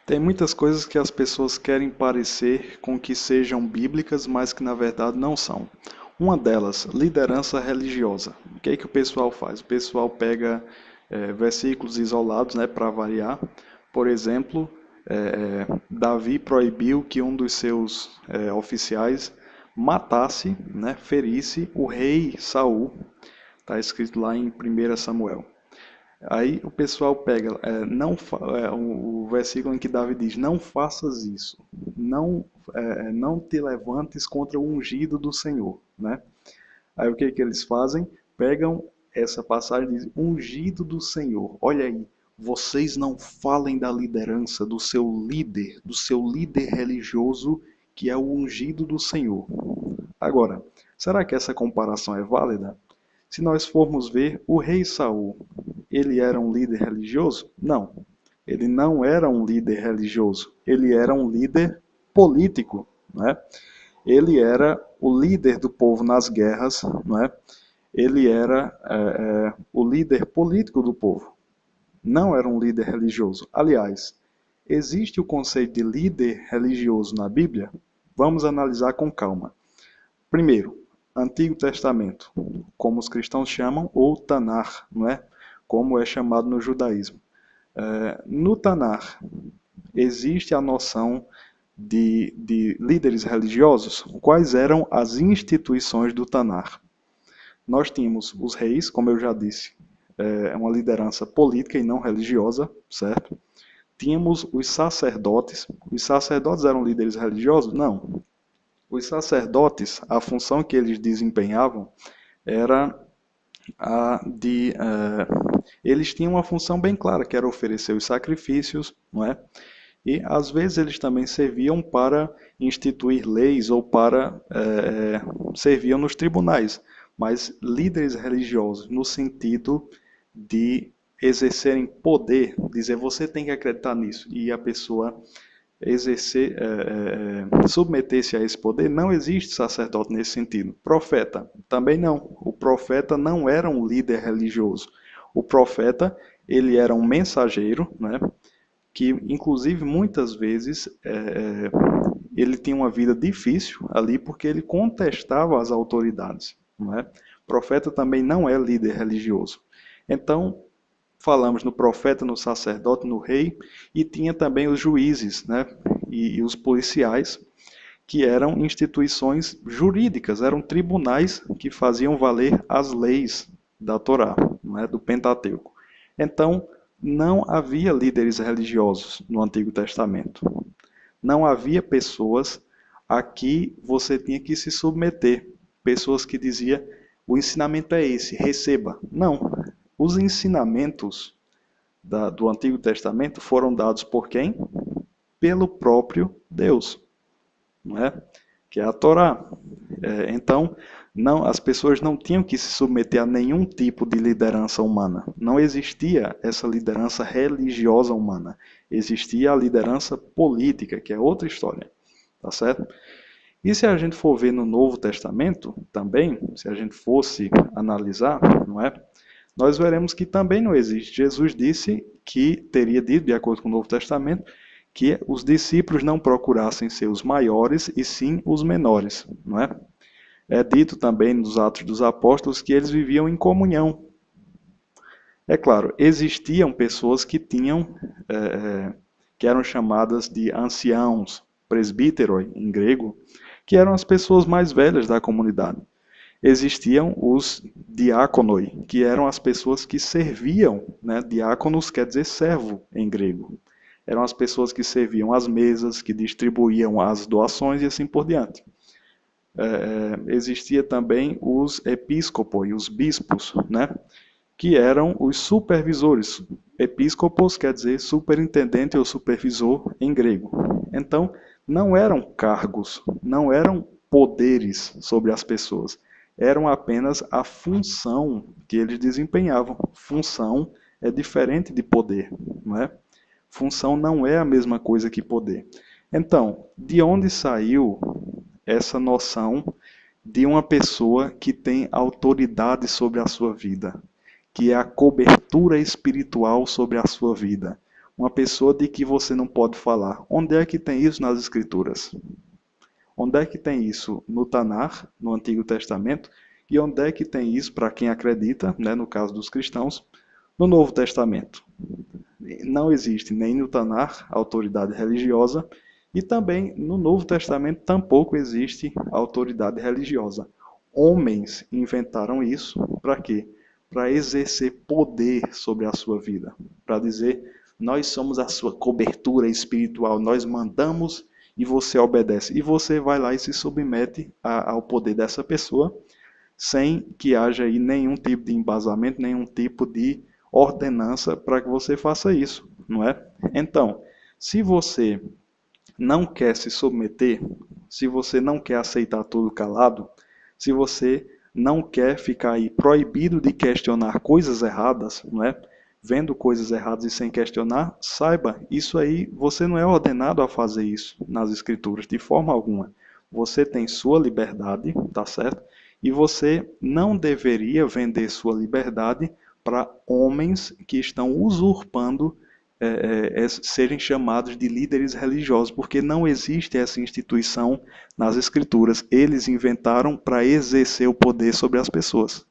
Tem muitas coisas que as pessoas querem parecer com que sejam bíblicas, mas que na verdade não são. Uma delas, liderança religiosa. O que é que o pessoal faz? O pessoal pega versículos isolados, né, para variar. Por exemplo, Davi proibiu que um dos seus oficiais matasse, né, ferisse o rei Saul. Está escrito lá em 1 Samuel. Aí o pessoal pega o versículo em que Davi diz: Não faças isso, não te levantes contra o ungido do Senhor, né? Aí o que que eles fazem? Pegam essa passagem e dizem: Ungido do Senhor. Olha aí, vocês não falem da liderança do seu líder religioso, que é o ungido do Senhor. Agora, será que essa comparação é válida? Se nós formos ver, o rei Saul, ele era um líder religioso? Não. Ele não era um líder religioso. Ele era um líder político, né? Ele era o líder do povo nas guerras, né? Ele era o líder político do povo. Não era um líder religioso. Aliás, existe o conceito de líder religioso na Bíblia? Vamos analisar com calma. Primeiro, Antigo Testamento, como os cristãos chamam, ou Tanar, não é? Como é chamado no judaísmo. No Tanar, existe a noção de líderes religiosos? Quais eram as instituições do Tanar? Nós tínhamos os reis, como eu já disse, uma liderança política e não religiosa, certo? Tínhamos os sacerdotes. Os sacerdotes eram líderes religiosos? Não. Os sacerdotes, a função que eles desempenhavam era a de. Eles tinham uma função bem clara, que era oferecer os sacrifícios, não é? E às vezes eles também serviam para instituir leis ou para serviam nos tribunais, mas líderes religiosos no sentido de exercerem poder, dizer você tem que acreditar nisso e a pessoa exercer, submeter-se a esse poder, não existe sacerdote nesse sentido. Profeta, também não. O profeta não era um líder religioso. O profeta, ele era um mensageiro, né? Que inclusive muitas vezes ele tinha uma vida difícil ali porque ele contestava as autoridades. Não é? O profeta também não é líder religioso. Então, falamos no profeta, no sacerdote, no rei, e tinha também os juízes, né? E os policiais, que eram instituições jurídicas, eram tribunais que faziam valer as leis da Torá, né? Do Pentateuco. Então, não havia líderes religiosos no Antigo Testamento. Não havia pessoas a que você tinha que se submeter. Pessoas que diziam, o ensinamento é esse, receba. Não. Os ensinamentos do Antigo Testamento foram dados por quem? Pelo próprio Deus, não é? Que é a Torá. Então, não, as pessoas não tinham que se submeter a nenhum tipo de liderança humana. Não existia essa liderança religiosa humana. Existia a liderança política, que é outra história. Tá certo? E se a gente for ver no Novo Testamento, também, se a gente fosse analisar, não é? Nós veremos que também não existe. Jesus disse que teria dito, de acordo com o Novo Testamento, que os discípulos não procurassem ser os maiores e sim os menores, não é? É dito também nos Atos dos Apóstolos que eles viviam em comunhão. É claro, existiam pessoas que tinham, que eram chamadas de anciãos, presbíteroi em grego, que eram as pessoas mais velhas da comunidade. Existiam os diáconoi, que eram as pessoas que serviam, né? Diáconos quer dizer servo em grego. Eram as pessoas que serviam as mesas, que distribuíam as doações e assim por diante. Existia também os episcopos, os bispos, né? Que eram os supervisores. Episcopos quer dizer superintendente ou supervisor em grego. Então, não eram cargos, não eram poderes sobre as pessoas, eram apenas a função que eles desempenhavam. Função é diferente de poder, não é? Função não é a mesma coisa que poder. Então, de onde saiu essa noção de uma pessoa que tem autoridade sobre a sua vida, que é a cobertura espiritual sobre a sua vida? uma pessoa de que você não pode falar. Onde é que tem isso nas Escrituras? Onde é que tem isso no Tanar, no Antigo Testamento? E onde é que tem isso, para quem acredita, né, no caso dos cristãos, no Novo Testamento? Não existe nem no Tanar autoridade religiosa e também no Novo Testamento tampouco existe autoridade religiosa. Homens inventaram isso para quê? Para exercer poder sobre a sua vida, para dizer, nós somos a sua cobertura espiritual, nós mandamos e você obedece. E você vai lá e se submete ao poder dessa pessoa, sem que haja aí nenhum tipo de embasamento, nenhum tipo de ordenança para que você faça isso, não é? Então, se você não quer se submeter, se você não quer aceitar tudo calado, se você não quer ficar aí proibido de questionar coisas erradas, não é? Vendo coisas erradas e sem questionar, saiba, isso aí você não é ordenado a fazer isso nas escrituras de forma alguma. Você tem sua liberdade, tá certo? E você não deveria vender sua liberdade para homens que estão usurpando serem chamados de líderes religiosos, porque não existe essa instituição nas Escrituras. Eles inventaram para exercer o poder sobre as pessoas.